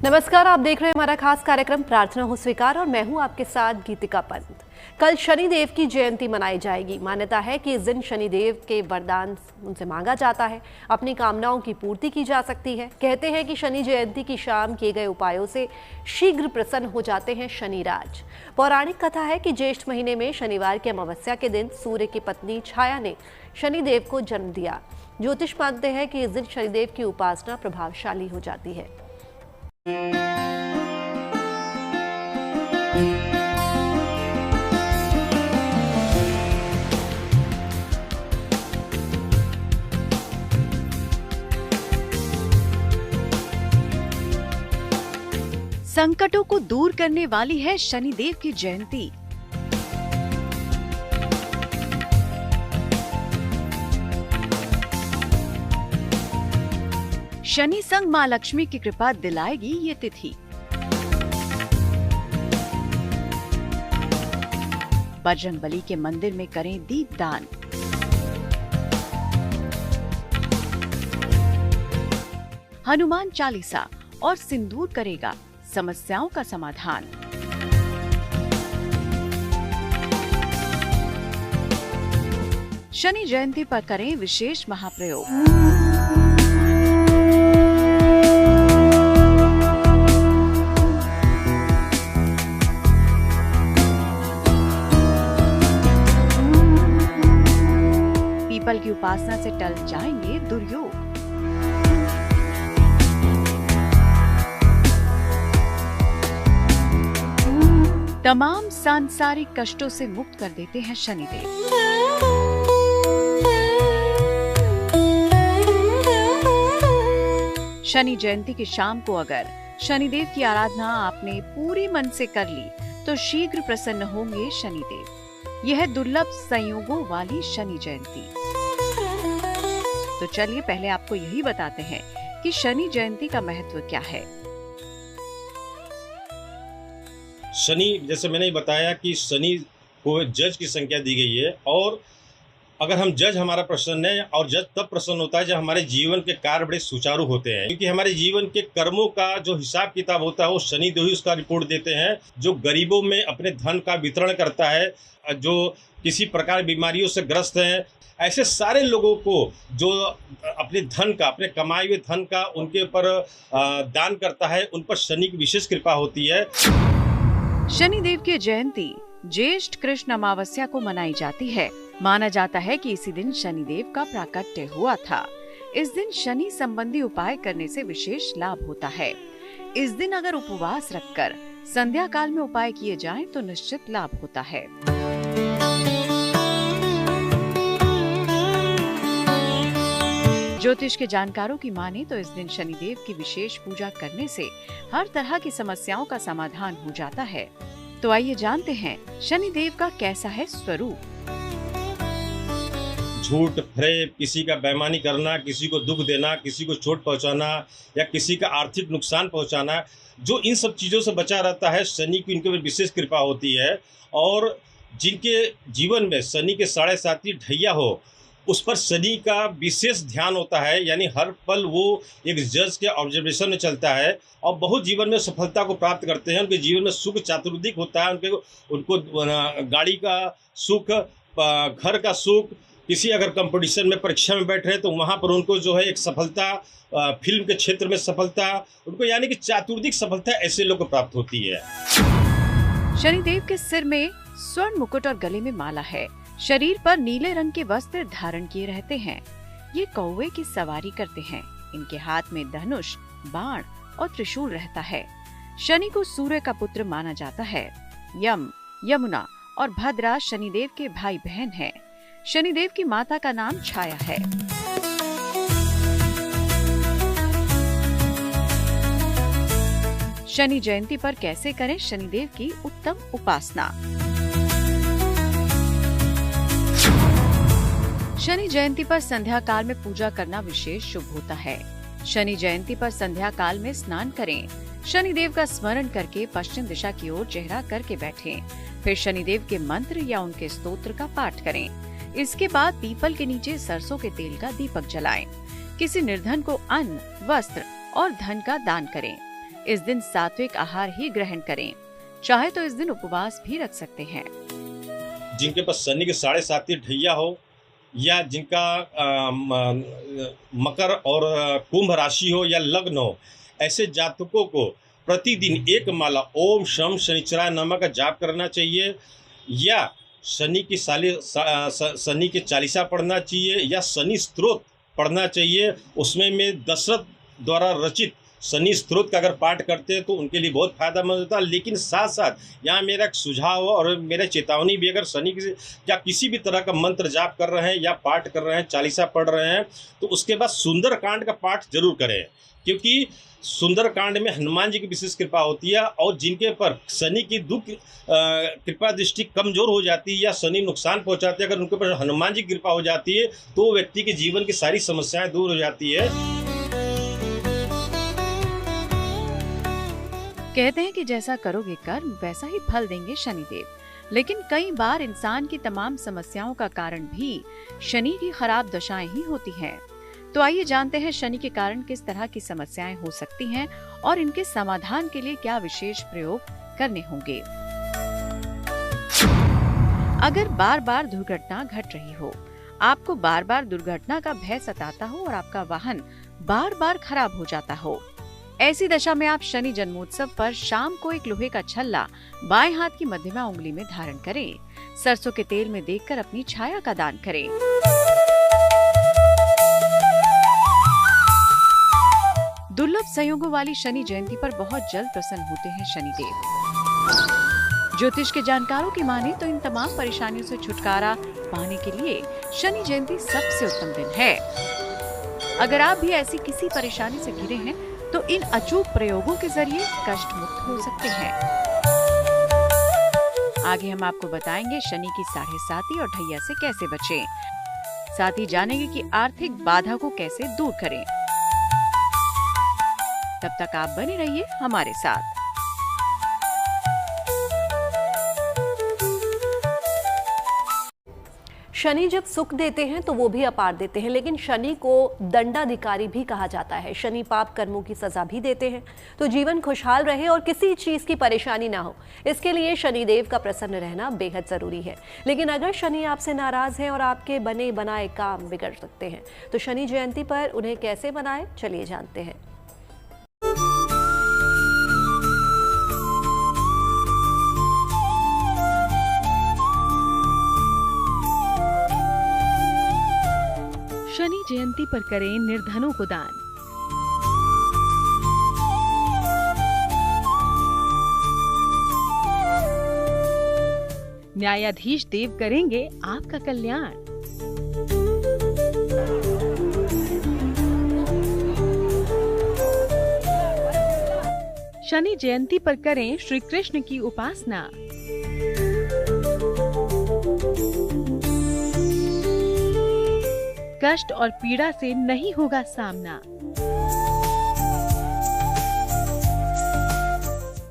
नमस्कार, आप देख रहे हैं हमारा खास कार्यक्रम प्रार्थना हो स्वीकार और मैं हूं आपके साथ गीतिका पंत। कल शनिदेव की जयंती मनाई जाएगी। मान्यता है कि इस दिन शनिदेव के वरदान उनसे मांगा जाता है, अपनी कामनाओं की पूर्ति की जा सकती है। कहते हैं कि शनि जयंती की शाम किए गए उपायों से शीघ्र प्रसन्न हो जाते हैं शनिराज। पौराणिक कथा है कि ज्येष्ठ महीने में शनिवार की अमावस्या के दिन सूर्य की पत्नी छाया ने शनिदेव को जन्म दिया। ज्योतिष मानते हैं कि इस दिन शनिदेव की उपासना प्रभावशाली हो जाती है। संकटों को दूर करने वाली है शनिदेव की जयंती। शनि संग मां लक्ष्मी की कृपा दिलाएगी ये तिथि। बजरंगबली के मंदिर में करें दीपदान। हनुमान चालीसा और सिंदूर करेगा समस्याओं का समाधान। शनि जयंती पर करें विशेष महाप्रयोग। पीपल की उपासना से टल जाएंगे दुर्योग। तमाम सांसारिक कष्टों से मुक्त कर देते हैं शनिदेव। शनि जयंती की शाम को अगर शनिदेव की आराधना आपने पूरे मन से कर ली तो शीघ्र प्रसन्न होंगे शनिदेव। यह दुर्लभ संयोगों वाली शनि जयंती। तो चलिए पहले आपको यही बताते हैं कि शनि जयंती का महत्व क्या है। शनि, जैसे मैंने बताया कि शनि को जज की संख्या दी गई है, और अगर हम जज हमारा प्रसन्न है, और जज तब प्रसन्न होता है जब हमारे जीवन के कार्य बड़े सुचारू होते हैं, क्योंकि हमारे जीवन के कर्मों का जो हिसाब किताब होता है वो शनि देव ही उसका रिपोर्ट देते हैं। जो गरीबों में अपने धन का वितरण करता है, जो किसी प्रकार बीमारियों से ग्रस्त हैं, ऐसे सारे लोगों को जो अपने धन का, अपने कमाए हुए धन का उनके ऊपर दान करता है, उन पर शनि की विशेष कृपा होती है। शनिदेव की जयंती ज्येष्ठ कृष्ण अमावस्या को मनाई जाती है। माना जाता है कि इसी दिन शनिदेव का प्राकट्य हुआ था। इस दिन शनि संबंधी उपाय करने से विशेष लाभ होता है। इस दिन अगर उपवास रखकर संध्या काल में उपाय किए जाएं तो निश्चित लाभ होता है। ज्योतिष के जानकारों की माने तो इस दिन शनिदेव की विशेष पूजा करने से हर तरह की समस्याओं का समाधान हो जाता है। तो आइए जानते हैं शनिदेव का कैसा है स्वरूप। झूठ, फरेब, किसी का बेईमानी करना, किसी को दुख देना, किसी को चोट पहुंचाना या किसी का आर्थिक नुकसान पहुंचाना, जो इन सब चीज़ों से बचा रहता है, शनि की इनके ऊपर विशेष कृपा होती है। और जिनके जीवन में शनि के 7.5 ढैया हो, उस पर शनि का विशेष ध्यान होता है, यानी हर पल वो एक जज के ऑब्जर्वेशन में चलता है और बहुत जीवन में सफलता को प्राप्त करते हैं। उनके जीवन में सुख चातुर्दिक होता है, उनको गाड़ी का सुख, घर का सुख, किसी अगर कंपटीशन में परीक्षा में बैठ रहे तो वहाँ पर उनको जो है एक सफलता, फिल्म के क्षेत्र में सफलता, उनको यानी कि चातुर्दिक सफलता ऐसे लोग को प्राप्त होती है। शनिदेव के सिर में स्वर्ण मुकुट और गले में माला है। शरीर पर नीले रंग के वस्त्र धारण किए रहते हैं। ये कौवे की सवारी करते हैं। इनके हाथ में धनुष, बाण और त्रिशूल रहता है। शनि को सूर्य का पुत्र माना जाता है। यम, यमुना और भद्रा शनिदेव के भाई बहन हैं। शनिदेव की माता का नाम छाया है। शनि जयंती पर कैसे करें शनिदेव की उत्तम उपासना। शनि जयंती पर संध्या काल में पूजा करना विशेष शुभ होता है। शनि जयंती पर संध्या काल में स्नान करें। शनिदेव का स्मरण करके पश्चिम दिशा की ओर चेहरा करके बैठें। फिर शनिदेव के मंत्र या उनके स्तोत्र का पाठ करें। इसके बाद पीपल के नीचे सरसों के तेल का दीपक जलाएं। किसी निर्धन को अन्न, वस्त्र और धन का दान करें। इस दिन सात्विक आहार ही ग्रहण करें। चाहे तो इस दिन उपवास भी रख सकते हैं। जिनके पास शनि के 7.5 ढैया हो या जिनका मकर और कुंभ राशि हो या लग्न हो, ऐसे जातकों को प्रतिदिन एक माला ओम शम शनिचराय नमः का जाप करना चाहिए या शनि के चालीसा पढ़ना चाहिए या शनि स्तोत्र पढ़ना चाहिए। उसमें में दशरथ द्वारा रचित शनि स्तोत्र का अगर पाठ करते हैं तो उनके लिए बहुत फायदेमंद होता है। लेकिन साथ साथ यहाँ मेरा एक सुझाव और मेरा चेतावनी भी, अगर शनि या किसी भी तरह का मंत्र जाप कर रहे हैं या पाठ कर रहे हैं, चालीसा पढ़ रहे हैं, तो उसके बाद सुंदरकांड का पाठ जरूर करें, क्योंकि सुंदरकांड में हनुमान जी की विशेष कृपा होती है। और जिनके पर शनि की दुख कृपा दृष्टि कमजोर हो जाती है या शनि नुकसान पहुंचाते हैं, अगर उनके पर हनुमान जी की कृपा हो जाती है तो व्यक्ति के जीवन की सारी समस्याएं दूर हो जाती है। कहते हैं कि जैसा करोगे कर्म वैसा ही फल देंगे शनिदेव। लेकिन कई बार इंसान की तमाम समस्याओं का कारण भी शनि की खराब दशाएं ही होती हैं। तो आइए जानते हैं शनि के कारण किस तरह की समस्याएं हो सकती हैं और इनके समाधान के लिए क्या विशेष प्रयोग करने होंगे। अगर बार बार दुर्घटना घट रही हो, आपको बार बार दुर्घटना का भय सताता हो और आपका वाहन बार बार खराब हो जाता हो, ऐसी दशा में आप शनि जन्मोत्सव पर शाम को एक लोहे का छल्ला बाएं हाथ की मध्यमा उंगली में धारण करें। सरसों के तेल में देखकर अपनी छाया का दान करें। दुर्लभ संयोगों वाली शनि जयंती पर बहुत जल्द प्रसन्न होते हैं शनिदेव। ज्योतिष के जानकारों की माने तो इन तमाम परेशानियों से छुटकारा पाने के लिए शनि जयंती सबसे उत्तम दिन है। अगर आप भी ऐसी किसी परेशानी से घिरे हैं तो इन अचूक प्रयोगों के जरिए कष्ट मुक्त हो सकते हैं। आगे हम आपको बताएंगे शनि की 7.5 और ढैया से कैसे बचें। साथ ही जानेंगे कि आर्थिक बाधा को कैसे दूर करें। तब तक आप बने रहिए हमारे साथ। शनि जब सुख देते हैं तो वो भी अपार देते हैं, लेकिन शनि को दंडाधिकारी भी कहा जाता है। शनि पाप कर्मों की सजा भी देते हैं। तो जीवन खुशहाल रहे और किसी चीज की परेशानी ना हो, इसके लिए शनिदेव का प्रसन्न रहना बेहद जरूरी है। लेकिन अगर शनि आपसे नाराज है और आपके बने बनाए काम बिगड़ सकते हैं, तो शनि जयंती पर उन्हें कैसे मनाएं, चलिए जानते हैं। शनि जयंती पर करें निर्धनों को दान। न्यायाधीश देव करेंगे आपका कल्याण। शनि जयंती पर करें श्री कृष्ण की उपासना। कष्ट और पीड़ा से नहीं होगा सामना।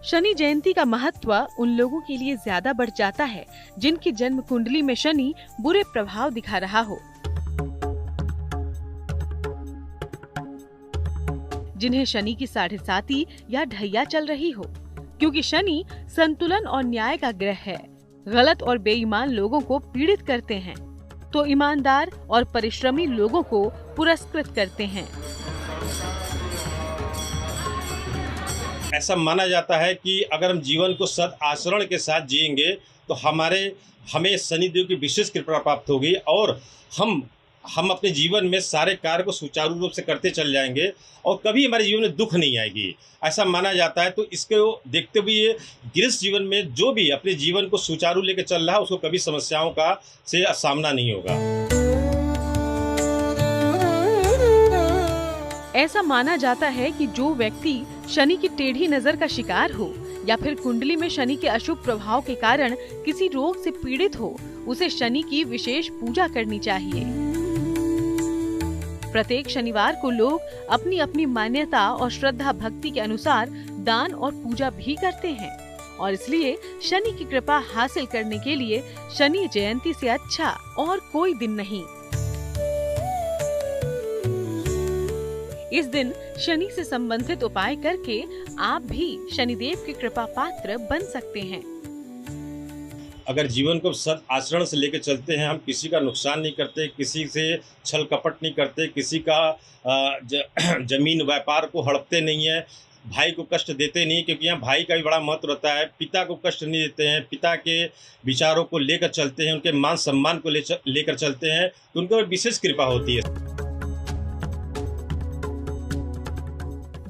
शनि जयंती का महत्व उन लोगों के लिए ज्यादा बढ़ जाता है जिनकी जन्म कुंडली में शनि बुरे प्रभाव दिखा रहा हो, जिन्हें शनि की 7.5 या ढैया चल रही हो, क्योंकि शनि संतुलन और न्याय का ग्रह है। गलत और बेईमान लोगों को पीड़ित करते हैं तो ईमानदार और परिश्रमी लोगों को पुरस्कृत करते हैं। ऐसा माना जाता है कि अगर हम जीवन को सद आचरण के साथ जिएंगे तो हमें शनिदेव की विशेष कृपा प्राप्त होगी और हम अपने जीवन में सारे कार्य को सुचारू रूप से करते चल जाएंगे और कभी हमारे जीवन में दुख नहीं आएगी, ऐसा माना जाता है। तो इसको देखते हुए गृहस्थ जीवन में जो भी अपने जीवन को सुचारू लेकर चल रहा है उसको कभी समस्याओं का से सामना नहीं होगा। ऐसा माना जाता है कि जो व्यक्ति शनि की टेढ़ी नजर का शिकार हो या फिर कुंडली में शनि के अशुभ प्रभाव के कारण किसी रोग से पीड़ित हो, उसे शनि की विशेष पूजा करनी चाहिए। प्रत्येक शनिवार को लोग अपनी अपनी मान्यता और श्रद्धा भक्ति के अनुसार दान और पूजा भी करते हैं और इसलिए शनि की कृपा हासिल करने के लिए शनि जयंती से अच्छा और कोई दिन नहीं। इस दिन शनि से संबंधित उपाय करके आप भी शनिदेव के कृपा पात्र बन सकते हैं। अगर जीवन को सद आचरण से लेकर चलते हैं, हम किसी का नुकसान नहीं करते, किसी से छल कपट नहीं करते, किसी का जमीन व्यापार को हड़पते नहीं है, भाई को कष्ट देते नहीं, क्योंकि यहाँ भाई का भी बड़ा महत्व रहता है। पिता को कष्ट नहीं देते हैं, पिता के विचारों को लेकर चलते हैं, उनके मान सम्मान को लेकर चलते हैं, तो उनके ऊपर विशेष कृपा होती है।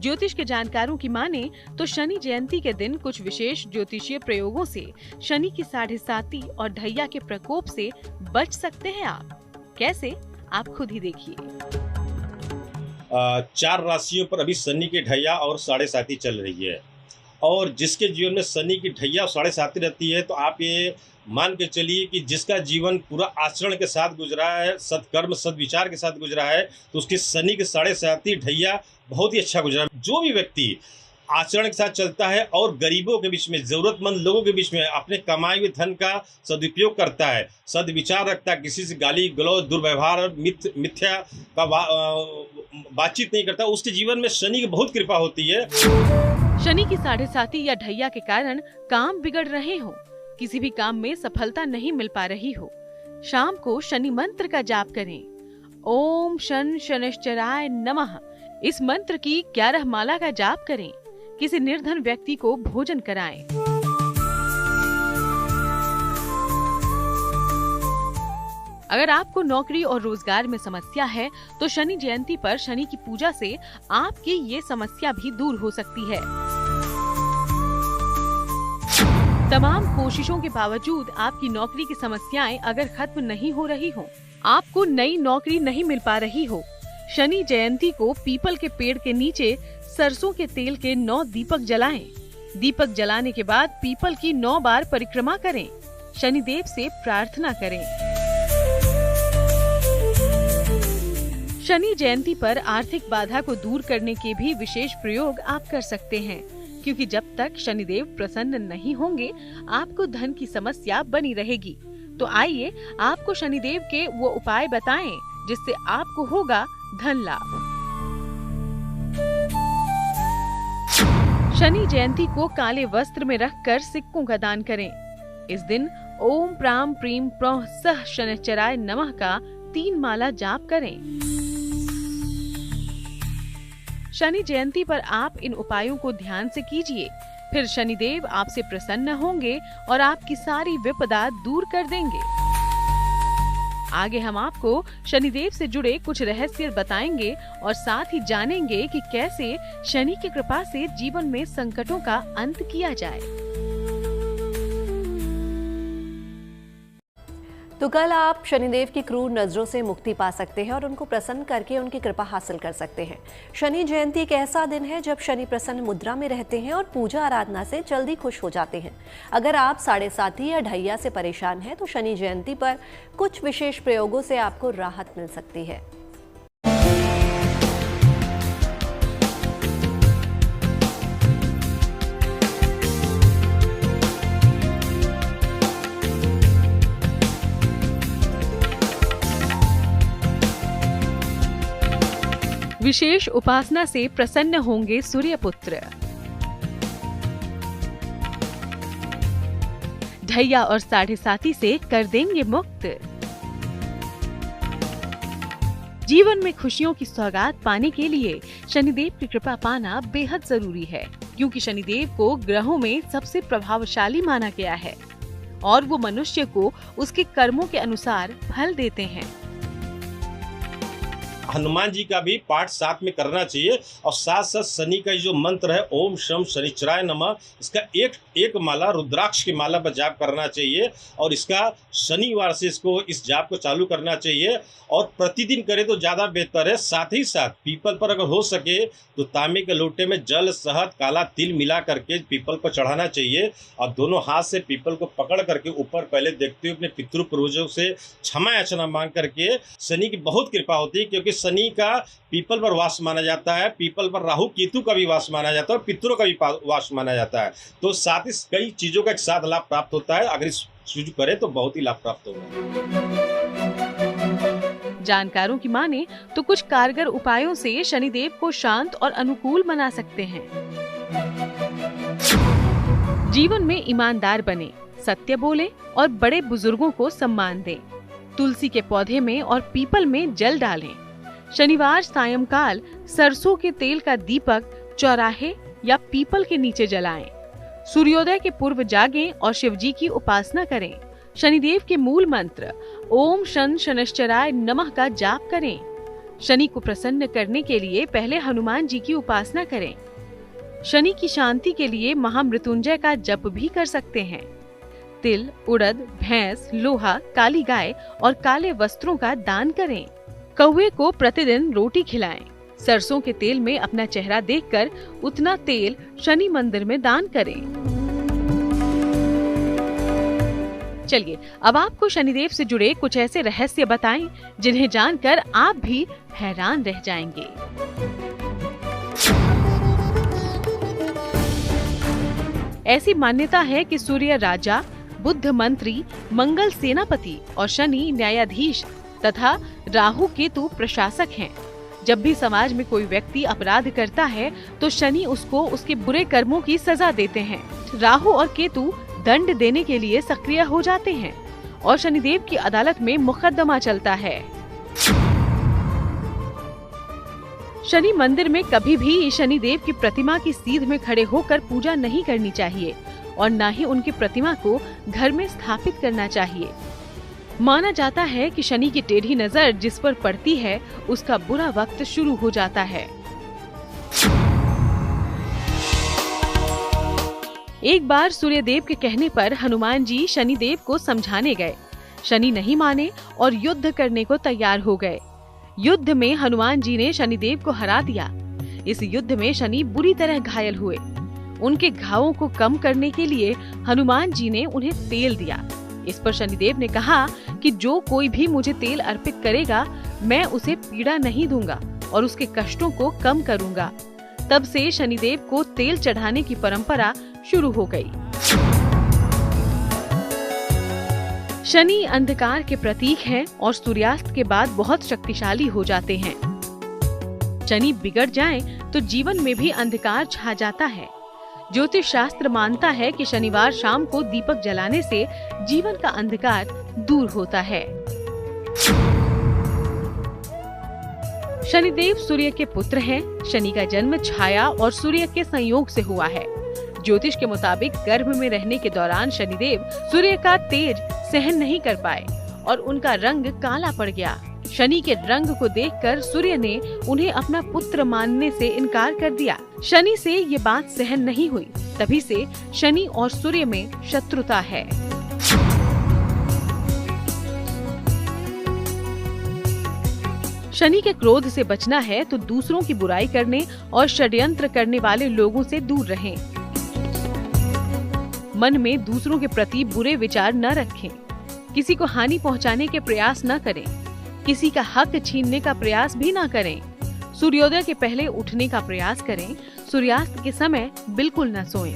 ज्योतिष के जानकारों की माने तो शनि जयंती के दिन कुछ विशेष ज्योतिषीय प्रयोगों से शनि की 7.5 और ढैया के प्रकोप से बच सकते हैं आप। कैसे, आप खुद ही देखिए। 4 राशियों पर अभी शनि की ढैया और 7.5 चल रही है, और जिसके जीवन में शनि की ढैया और 7.5 रहती है, तो आप ये मान के चलिए कि जिसका जीवन पूरा आचरण के साथ गुजरा है, सत्कर्म सद्विचार के साथ गुजरा है, तो उसके शनि के 7.5 ढैया बहुत ही अच्छा गुजरा। जो भी व्यक्ति आचरण के साथ चलता है और गरीबों के बीच में, जरूरतमंद लोगों के बीच में अपने कमाए हुए धन का सदुपयोग करता है, सद्विचार रखता है, किसी से गाली गलौज दुर्व्यवहार और मिथ्या का बातचीत नहीं करता, उसके जीवन में शनि की बहुत कृपा होती है। शनि की 7.5 या ढैया के कारण काम बिगड़ रहे हो, किसी भी काम में सफलता नहीं मिल पा रही हो, शाम को शनि मंत्र का जाप करें। ओम शन शनैश्चराय नमः इस मंत्र की 11 माला का जाप करें। किसी निर्धन व्यक्ति को भोजन कराएं। अगर आपको नौकरी और रोजगार में समस्या है तो शनि जयंती पर शनि की पूजा से आपकी ये समस्या भी दूर हो सकती है। तमाम कोशिशों के बावजूद आपकी नौकरी की समस्याएं अगर खत्म नहीं हो रही हो, आपको नई नौकरी नहीं मिल पा रही हो, शनि जयंती को पीपल के पेड़ के नीचे सरसों के तेल के 9 दीपक जलाएं। दीपक जलाने के बाद पीपल की 9 बार परिक्रमा करें। शनिदेव से प्रार्थना करें। शनि जयंती पर आर्थिक बाधा को दूर करने के भी विशेष प्रयोग आप कर सकते हैं, क्योंकि जब तक शनिदेव प्रसन्न नहीं होंगे आपको धन की समस्या बनी रहेगी। तो आइए आपको शनिदेव के वो उपाय बताएं जिससे आपको होगा धन लाभ। शनि जयंती को काले वस्त्र में रखकर सिक्कों का दान करें। इस दिन ओम प्राम प्रीम प्रौः सह शनैश्चराय नमः का 3 माला जाप करें। शनि जयंती पर आप इन उपायों को ध्यान से कीजिए, फिर शनिदेव आपसे प्रसन्न होंगे और आपकी सारी विपदा दूर कर देंगे। आगे हम आपको शनिदेव से जुड़े कुछ रहस्य बताएंगे और साथ ही जानेंगे कि कैसे शनि की कृपा से जीवन में संकटों का अंत किया जाए। तो कल आप शनिदेव की क्रूर नजरों से मुक्ति पा सकते हैं और उनको प्रसन्न करके उनकी कृपा हासिल कर सकते हैं। शनि जयंती एक ऐसा दिन है जब शनि प्रसन्न मुद्रा में रहते हैं और पूजा आराधना से जल्दी खुश हो जाते हैं। अगर आप 7.5 या ढैया से परेशान हैं तो शनि जयंती पर कुछ विशेष प्रयोगों से आपको राहत मिल सकती है। विशेष उपासना से प्रसन्न होंगे सूर्यपुत्र। ढैया और 7.5 से कर देंगे मुक्त। जीवन में खुशियों की सौगात पाने के लिए शनिदेव की कृपा पाना बेहद जरूरी है, क्योंकि शनिदेव को ग्रहों में सबसे प्रभावशाली माना गया है और वो मनुष्य को उसके कर्मों के अनुसार फल देते हैं। हनुमान जी का भी पाठ साथ में करना चाहिए, और साथ साथ शनि का जो मंत्र है ओम शम शनिश्चराय नमः, इसका एक माला रुद्राक्ष की माला पर जाप करना चाहिए, और इसका शनिवार से इस जाप को चालू करना चाहिए और प्रतिदिन करें तो ज़्यादा बेहतर है। साथ ही साथ पीपल पर अगर हो सके तो तांबे के लोटे में जल शहद काला तिल मिला करके पीपल पर चढ़ाना चाहिए, और दोनों हाथ से पीपल को पकड़ करके ऊपर पहले देखते हुए अपने पितृ पूर्वजों से क्षमा याचना मांग करके। शनि की बहुत कृपा होती है, क्योंकि शनि का पीपल पर वास माना जाता है, पीपल पर राहु केतु का भी वास माना जाता है और पितरों का भी वास माना जाता है। तो साथ ही कई चीजों का एक साथ लाभ प्राप्त होता है। अगर इस शुरू करें तो बहुत ही लाभ प्राप्त होगा। जानकारों की माने तो कुछ कारगर उपायों से शनिदेव को शांत और अनुकूल बना सकते हैं। जीवन में ईमानदार बने, सत्य बोले और बड़े बुजुर्गों को सम्मान दें। तुलसी के पौधे में और पीपल में जल डालें। शनिवार सायंकाल सरसों के तेल का दीपक चौराहे या पीपल के नीचे जलाएं। सूर्योदय के पूर्व जागें और शिवजी की उपासना करें। शनिदेव के मूल मंत्र ओम शन शनश्चराय नमः का जाप करें। शनि को प्रसन्न करने के लिए पहले हनुमान जी की उपासना करें। शनि की शांति के लिए महामृत्युंजय का जप भी कर सकते हैं। तिल, उड़द, भैंस, लोहा, काली गाय और काले वस्त्रों का दान करें। कौवे को प्रतिदिन रोटी खिलाएं। सरसों के तेल में अपना चेहरा देखकर उतना तेल शनि मंदिर में दान करें। चलिए अब आपको शनिदेव से जुड़े कुछ ऐसे रहस्य बताएं जिन्हें जानकर आप भी हैरान रह जाएंगे। ऐसी मान्यता है कि सूर्य राजा, बुध मंत्री, मंगल सेनापति और शनि न्यायाधीश तथा राहु केतु प्रशासक हैं। जब भी समाज में कोई व्यक्ति अपराध करता है तो शनि उसको उसके बुरे कर्मों की सजा देते हैं। राहु और केतु दंड देने के लिए सक्रिय हो जाते हैं और शनिदेव की अदालत में मुकदमा चलता है। शनि मंदिर में कभी भी शनिदेव की प्रतिमा की सीध में खड़े होकर पूजा नहीं करनी चाहिए और न ही उनकी प्रतिमा को घर में स्थापित करना चाहिए। माना जाता है कि शनि की टेढ़ी नजर जिस पर पड़ती है उसका बुरा वक्त शुरू हो जाता है। एक बार सूर्यदेव के कहने पर हनुमान जी शनिदेव को समझाने गए। शनि नहीं माने और युद्ध करने को तैयार हो गए। युद्ध में हनुमान जी ने शनिदेव को हरा दिया। इस युद्ध में शनि बुरी तरह घायल हुए। उनके घावों को कम करने के लिए हनुमान जी ने उन्हें तेल दिया। इस पर शनिदेव ने कहा कि जो कोई भी मुझे तेल अर्पित करेगा मैं उसे पीड़ा नहीं दूंगा और उसके कष्टों को कम करूंगा। तब से शनिदेव को तेल चढ़ाने की परंपरा शुरू हो गई। शनि अंधकार के प्रतीक हैं और सूर्यास्त के बाद बहुत शक्तिशाली हो जाते हैं। शनि बिगड़ जाएं तो जीवन में भी अंधकार छा जाता है। ज्योतिष शास्त्र मानता है कि शनिवार शाम को दीपक जलाने से जीवन का अंधकार दूर होता है। शनिदेव सूर्य के पुत्र हैं। शनि का जन्म छाया और सूर्य के संयोग से हुआ है। ज्योतिष के मुताबिक गर्भ में रहने के दौरान शनिदेव सूर्य का तेज सहन नहीं कर पाए और उनका रंग काला पड़ गया। शनि के रंग को देखकर सूर्य ने उन्हें अपना पुत्र मानने से इनकार कर दिया। शनि से ये बात सहन नहीं हुई। तभी से शनि और सूर्य में शत्रुता है। शनि के क्रोध से बचना है तो दूसरों की बुराई करने और षड्यंत्र करने वाले लोगों से दूर रहें। मन में दूसरों के प्रति बुरे विचार न रखें। किसी को हानि पहुंचाने के प्रयास न करें। किसी का हक छीनने का प्रयास भी ना करें। सूर्योदय के पहले उठने का प्रयास करें। सूर्यास्त के समय बिल्कुल न सोएं।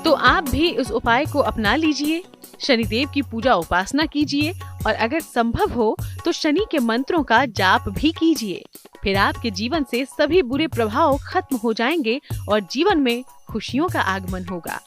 तो आप भी इस उपाय को अपना लीजिए। शनिदेव की पूजा उपासना कीजिए और अगर संभव हो तो शनि के मंत्रों का जाप भी कीजिए। फिर आपके जीवन से सभी बुरे प्रभाव खत्म हो जाएंगे और जीवन में खुशियों का आगमन होगा।